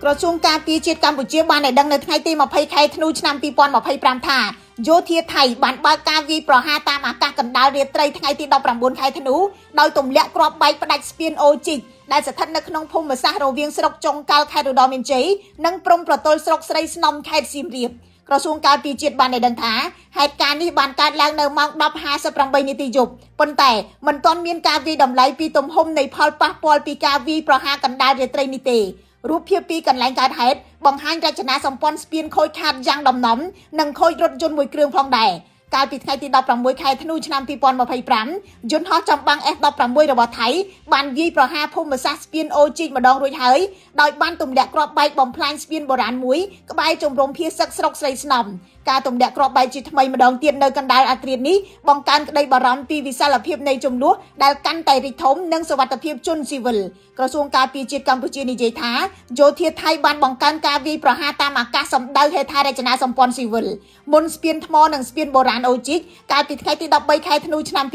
ក្រសួងការពារជាតិកម្ពុជាបានឲ្យដឹងនៅថ្ងៃទី20ខែធ្នូឆ្នាំ2025ថាយោធាថៃបានបើកការវាយប្រហារតាមអាកាសកណ្ដាលរាត្រីថ្ងៃទី19ខែធ្នូដោយទម្លាក់គ្រាប់បែកផ្ដាច់ស្ពានអូជីកដែលស្ថិតនៅក្នុងភូមិសាស្ត្ររវាងស្រុកចុងកាល់ខេត្តឧត្តរមានជ័យនិងព្រំប្រទល់ស្រុកស្រីស្នំខេត្តសៀមរាបក្រសួងការពារជាតិបានឲ្យដឹងថាហេតុការណ៍នេះបានកើតឡើងនៅម៉ោង 10:58 នាទីយប់ប៉ុន្តែមិនទាន់មានការវាយតម្លៃពីទំហំនៃផលប៉ះពាល់ពីការវាយប្រហារកណ្ដាលរាត្រីនេះទេរូបភាពពីកន្លែងកើតហេតុបង្ហាញរចនាសម្ព័ន្ធស្ពានខូចខាតយ៉ាងដំណំនិងខូចរថយន្តមួយគ្រឿងផងដែរកាលពីថ្ងៃទី16ខែធ្នូឆ្នាំ2025យន្តហោះចម្បាំង F16 របស់ថៃបានវាយប្រហារភូមិសាស្ត្រស្ពានអូជីកម្ដងរួចហើយដោយបានទម្លាក់គ្រាប់បែកបំផ្លាញស្ពានបុរាណមួយក្បែរជំរំភាសឹកស្រុកស្រីស្នំការទម្លាក់គ្រាប់បែកជាថ្មីម្ដងទៀតនៅកណ្ដាលអាត្រាតនេះបង្កើនក្តីបារម្ភពីវិសាលភាពនៃចំនួនដែលកាន់តែរីកធំនិងសុវត្ថិភាពជនស៊ីវិលក្រសួងការពារជាតិកម្ពុជានិយាយថាយោធាថៃបានបង្កើនការវាយប្រហារតាមអាកាសសម្ដៅហេដ្ឋារចនាសម្ព័ន្ធស៊ីវិលមុនស្ពានថ្មនិងស្ពានបុរាណអូជីកកាលពីថ្ងៃទី13ខែធ្នូឆ្នាំ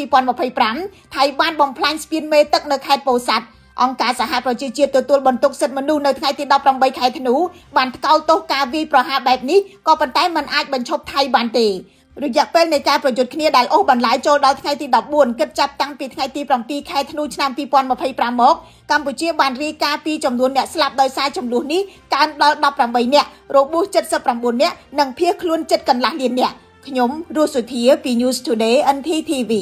2025ថៃបានបំផ្លាញស្ពានមេទឹកនៅខេត្តពោធិ៍សាត់អង្គការសហប្រជាជាតិទទួលបន្ទុកសិទ្ធិមនុស្សនៅថ្ងៃទី18ខែធ្នូបានថ្កោលទោសការវាយប្រហារបែបនេះក៏ប៉ុន្តែมันអាចបញ្ឈប់ថៃបានទេរយៈពេលនៃការប្រយុទ្ធគ្នាដែលអូសបន្លាយចូលដល់ថ្ងៃទី14គិតចាប់តាំងពីថ្ងៃទី7ខែធ្នូឆ្នាំ2025មកកម្ពុជាបានរាយការណ៍ពីចំនួនអ្នកស្លាប់ដោយសារចំនួននេះកើនដល់18នាក់របួស79នាក់និងភៀសខ្លួនជិតកន្លះលាននាក់ខ្ញុំរស់សុធាពី News Today NTTV